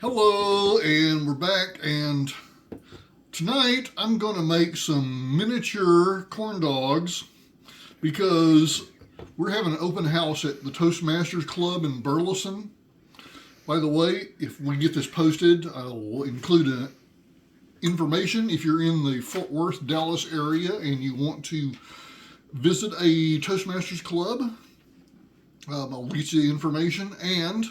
Hello, and we're back, and tonight I'm going to make some miniature corn dogs because we're having an open house at the ToastMaster Club in Burleson. By the way, if we get this posted, I will include information if you're in the Fort Worth, Dallas area and you want to visit a ToastMasters Club. I'll get you the information, and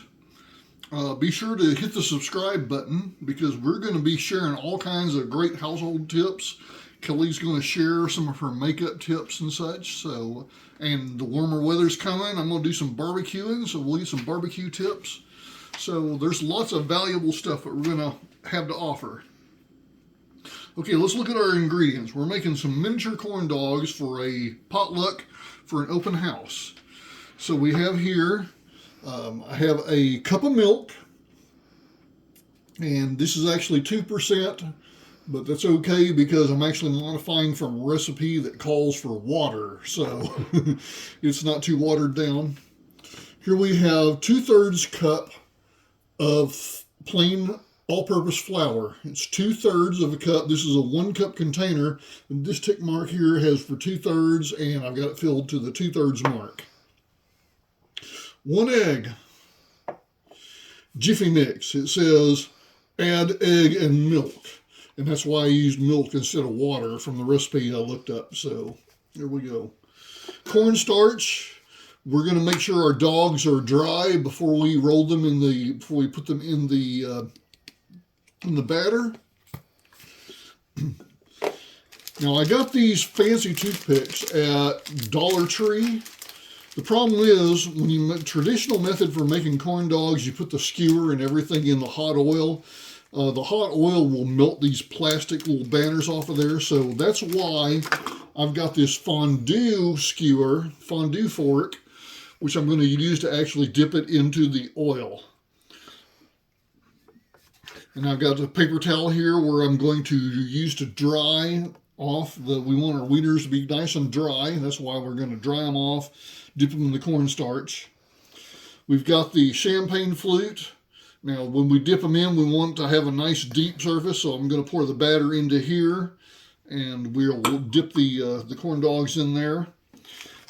be sure to hit the subscribe button because we're going to be sharing all kinds of great household tips. Kelly's going to share some of her makeup tips and such. So, and the warmer weather's coming. I'm going to do some barbecuing, so we'll get some barbecue tips. So there's lots of valuable stuff that we're going to have to offer. Okay, let's look at our ingredients. We're making some miniature corn dogs for a potluck for an open house. So we have here, I have a cup of milk, and this is actually 2%, but that's okay because I'm actually modifying from a recipe that calls for water, so it's not too watered down. Here we have 2/3 cup of plain all-purpose flour. It's 2/3 of a cup. This is a 1 cup container, and this tick mark here has for 2/3, and I've got it filled to the 2/3 mark. 1 egg. Jiffy Mix. It says add egg and milk. And that's why I used milk instead of water from the recipe I looked up. So there we go. Cornstarch. We're going to make sure our dogs are dry before we roll them in the, before we put them in the batter. Now I got these fancy toothpicks at Dollar Tree. The problem is, when you make traditional method for making corn dogs, you put the skewer and everything in the hot oil. The hot oil will melt these plastic little banners off of there, so that's why I've got this fondue skewer, fondue fork, which I'm going to use to actually dip it into the oil. And I've got a paper towel here where I'm going to use to dry off we want our wieners to be nice and dry, and that's why we're going to dry them off, dip them in the cornstarch. We've got the champagne flute. Now, when we dip them in, we want to have a nice deep surface, so I'm going to pour the batter into here, and we'll dip the corn dogs in there.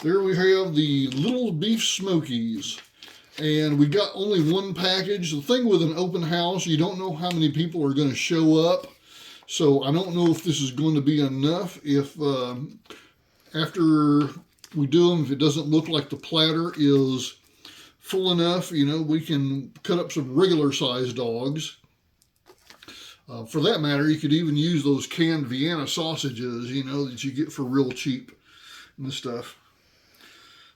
There we have the little beef smokies, and we got only 1 package. The thing with an open house, you don't know how many people are going to show up. So I don't know if this is going to be enough. If after we do them, if it doesn't look like the platter is full enough, you know, we can cut up some regular sized dogs. For that matter, you could even use those canned Vienna sausages, you know, that you get for real cheap and stuff.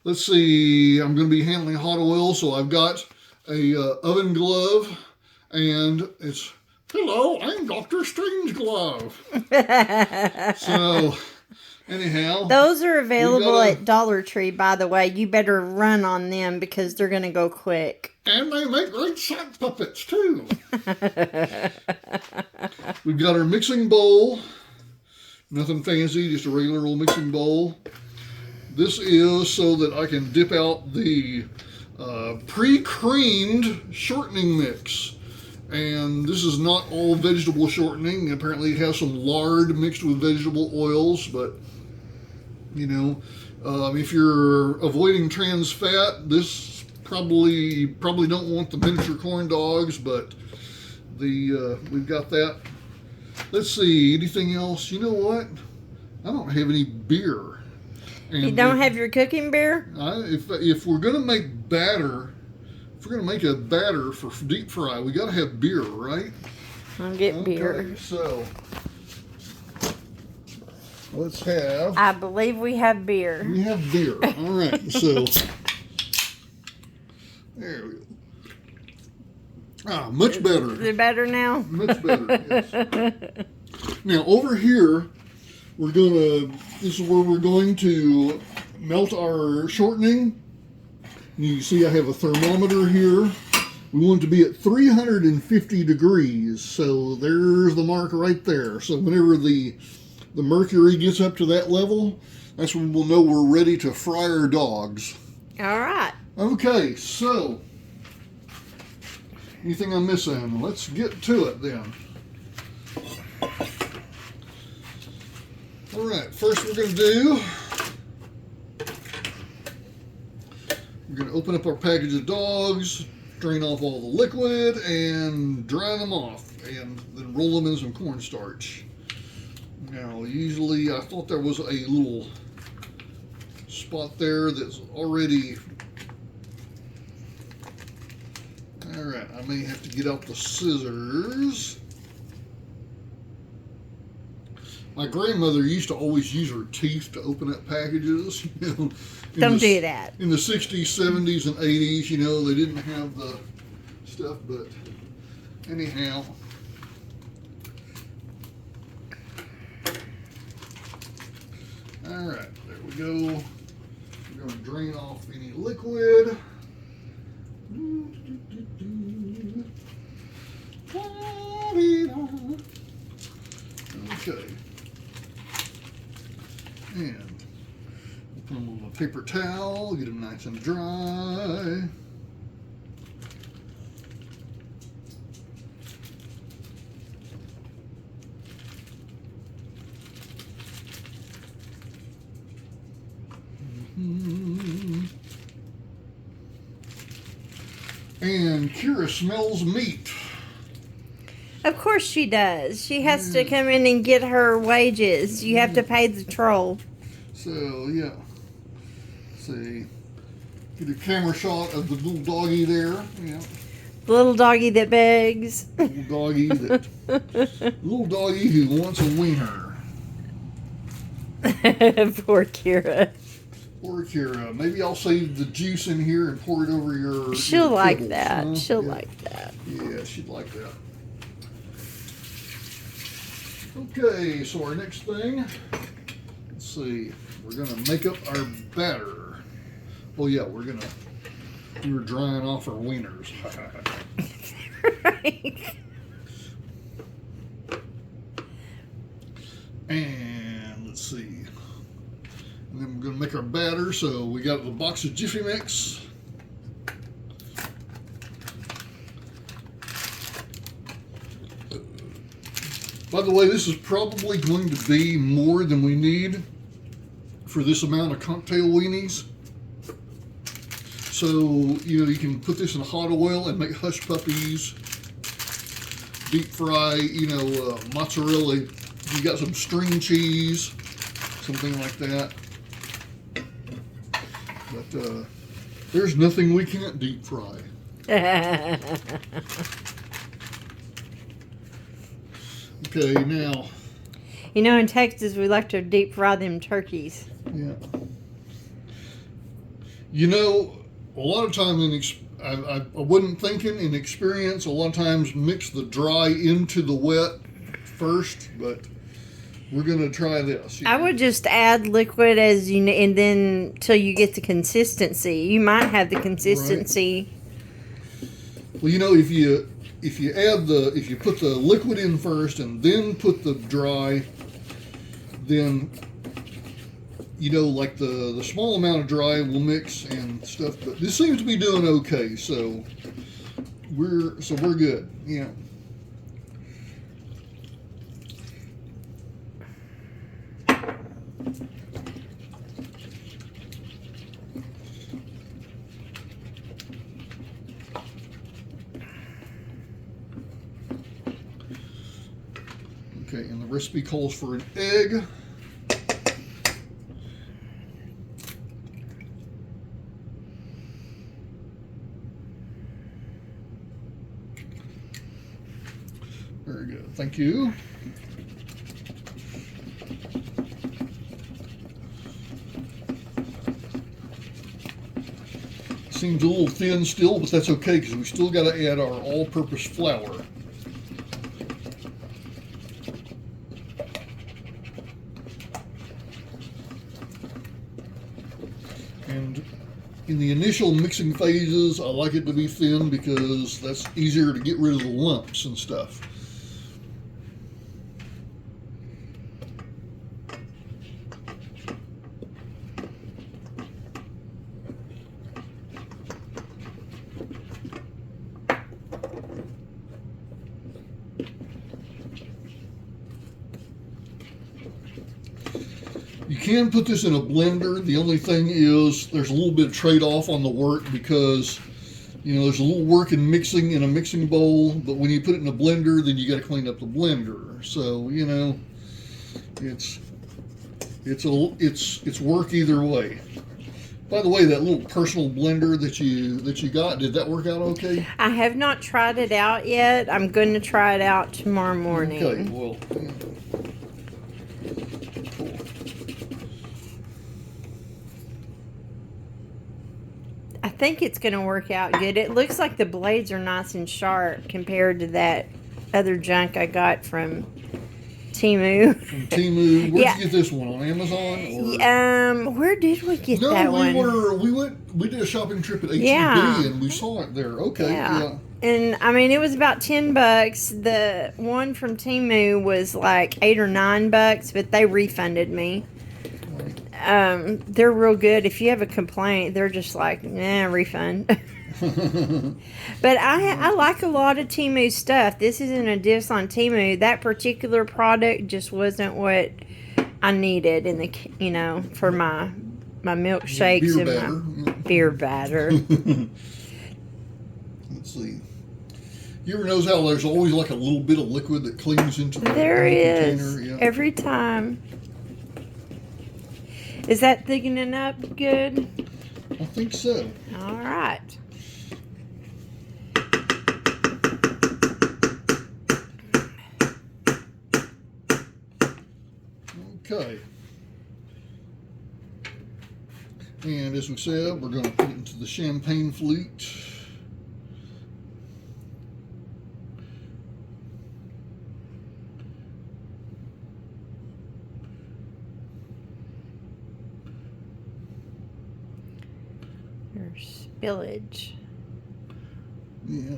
Let's see, I'm going to be handling hot oil, so I've got a oven glove, and it's, hello, I'm Dr. Strangeglove. So, anyhow. Those are available at Dollar Tree, by the way. You better run on them because they're going to go quick. And they make great sock puppets, too. We've got our mixing bowl. Nothing fancy, just a regular old mixing bowl. This is so that I can dip out the pre-creamed shortening mix. And this is not all vegetable shortening. Apparently it has some lard mixed with vegetable oils, but you know, if you're avoiding trans fat, this probably don't want the miniature corn dogs, but we've got that. Let's see, anything else? You know what? I don't have any beer. And you don't have your cooking beer? If we're gonna make batter, if we're going to make a batter for deep fry, we got to have beer, right? I'll get beer. So, let's have... I believe we have beer. We have beer. All right, so... There we go. Ah, much better. Is it better now? Much better, yes. Now, over here, this is where we're going to melt our shortening. You see I have a thermometer here. We want it to be at 350 degrees. So there's the mark right there. So whenever the mercury gets up to that level, that's when we'll know we're ready to fry our dogs. All right. Okay, so Anything I'm missing? Let's get to it then. All right, first we're going to do, we're going to open up our package of dogs, drain off all the liquid, and dry them off, and then roll them in some cornstarch. Now, usually I thought there was a little spot there that's already, all right, I may have to get out the scissors. My grandmother used to always use her teeth to open up packages. Don't do that. In the 60s, 70s, and 80s, they didn't have the stuff, but anyhow. All right, there we go. We're going to drain off any liquid. Okay. And put them on a paper towel, get them nice and dry. And Kira smells meat. Of course she does. She has to come in and get her wages. You have to pay the troll. So, yeah. See. Get a camera shot of the little doggy there. Yeah. The little doggy that begs. Little doggy who wants a wiener. Poor Kira. Poor Kira. Maybe I'll save the juice in here and pour it over your. She'll like kibbles, that. huh? She'll like that. Yeah, she'd like that. Okay, so our next thing, let's see, we're going to make up our batter. Oh yeah, we were drying off our wieners. Right. And let's see, and then we're going to make our batter. So we got the box of Jiffy Mix. By the way, this is probably going to be more than we need for this amount of cocktail weenies. So, you can put this in hot oil and make hush puppies, deep fry, mozzarella. You got some string cheese, something like that. But there's nothing we can't deep fry. Okay, now. In Texas, we like to deep fry them turkeys. Yeah. A lot of times, I wasn't thinking, in experience, a lot of times mix the dry into the wet first, but we're going to try this. I would just add liquid and then till you get the consistency. You might have the consistency. Right. Well, if you put the liquid in first and then put the dry, then like the small amount of dry will mix and stuff. But this seems to be doing okay, so we're good. Yeah. Okay, and the recipe calls for an egg. Very good, thank you. Seems a little thin still, but that's okay because we still got to add our all-purpose flour. And in the initial mixing phases, I like it to be thin because that's easier to get rid of the lumps and stuff. can put this in a blender. The only thing is there's a little bit of trade-off on the work because, you know, there's a little work in mixing in a mixing bowl, but when you put it in a blender, then you got to clean up the blender. So, you know, it's work either way. By the way, that little personal blender that you got, did that work out okay? I have not tried it out yet. I'm going to try it out tomorrow morning. Okay, well, yeah. Cool. I think it's going to work out good. It looks like the blades are nice and sharp compared to that other junk I got from Temu. From Temu. Where'd you get this one? On Amazon? Or? Where did we get that one? We did a shopping trip at HEB and we saw it there. Okay, yeah. And I mean, it was about $10. The one from Temu was like $8 or $9, but they refunded me. They're real good. If you have a complaint, they're just like, nah, refund. But I like a lot of Temu stuff. This isn't a diss on Temu. That particular product just wasn't what I needed in the, you know, for my milkshakes and my beer batter. Let's see. You ever notice how there's always like a little bit of liquid that clings into the there is container? Yeah. every time. Is that thickening up good? I think so. All right. Okay. And as we said, we're going to put it into the champagne flute. Or spillage. Yeah.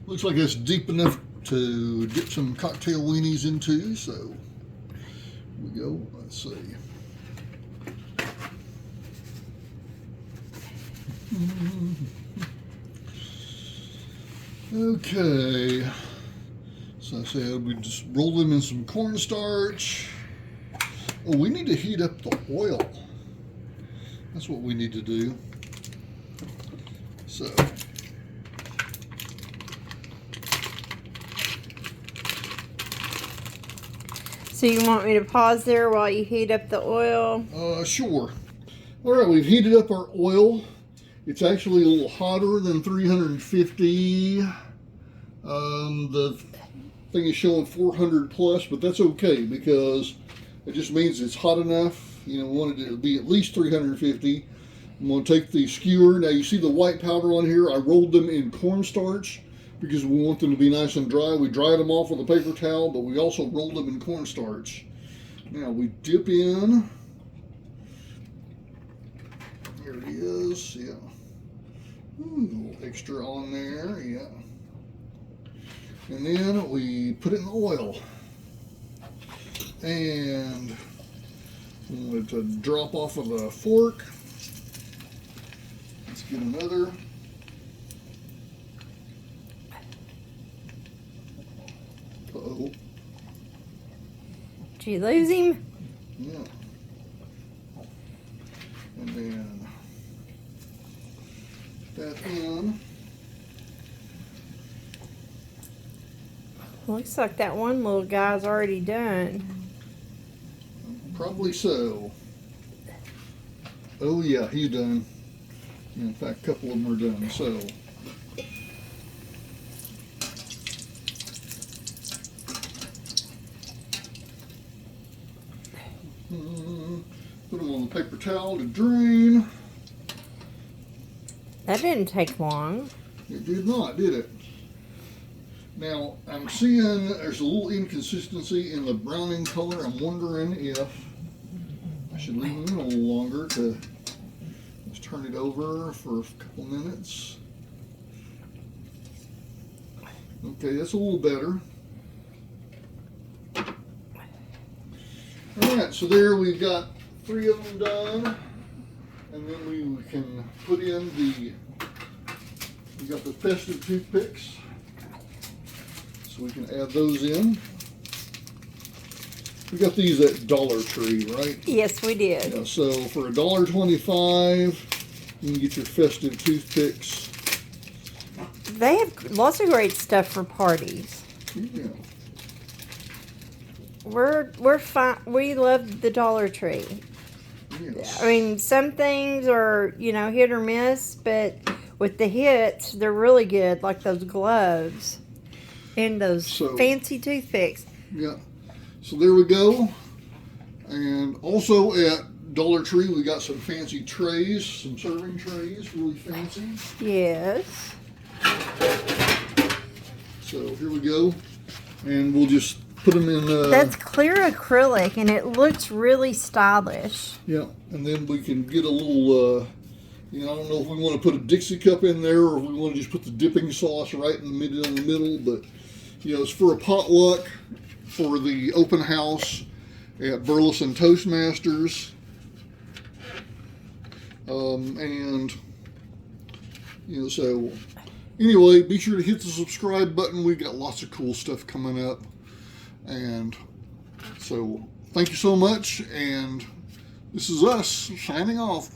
Looks like it's deep enough to get some cocktail weenies into, so here we go. Let's see. Okay. So I said we just roll them in some cornstarch. Oh, we need to heat up the oil. That's what we need to do. So. So you want me to pause there while you heat up the oil? Sure. All right, we've heated up our oil. It's actually a little hotter than 350. The thing is showing 400 plus, but that's okay because it just means it's hot enough. You know, we want it to be at least 350. I'm going to take the skewer. Now you see the white powder on here. I rolled them in cornstarch because we want them to be nice and dry. We dried them off with a paper towel, but we also rolled them in cornstarch. Now we dip in. Here it is, yeah. Ooh, a little extra on there, yeah. And then we put it in the oil. And we want it to drop off of a fork. Let's get another. Uh-oh. Did you lose him? Yeah. And then that in. Looks like that one little guy's already done. Probably so. Oh yeah, he's done. In fact, a couple of them are done. So. Put them on the paper towel to drain. That didn't take long. It did not, did it? Now, I'm seeing there's a little inconsistency in the browning color. I'm wondering if I should leave them in a little longer to just turn it over for a couple minutes. Okay, that's a little better. All right, so there we've got 3 of them done. And then we can put in we got the festive toothpicks. So we can add those in. We got these at Dollar Tree, right? Yes, we did. Yeah, so for $1.25, you can get your festive toothpicks. They have lots of great stuff for parties. Yeah. We're fine. We love the Dollar Tree. Yes. I mean, some things are, hit or miss, but with the hits, they're really good, like those gloves and those fancy toothpicks. Yeah. So there we go. And also at Dollar Tree, we got some fancy trays, some serving trays, really fancy. Yes. So here we go. And we'll just put them in. That's clear acrylic, and it looks really stylish. Yeah. And then we can get a little, I don't know if we want to put a Dixie cup in there or if we want to just put the dipping sauce right in the middle. But, it's for a potluck for the open house at Burleson Toastmasters. So anyway, be sure to hit the subscribe button. We've got lots of cool stuff coming up. And so thank you so much. And this is us signing off.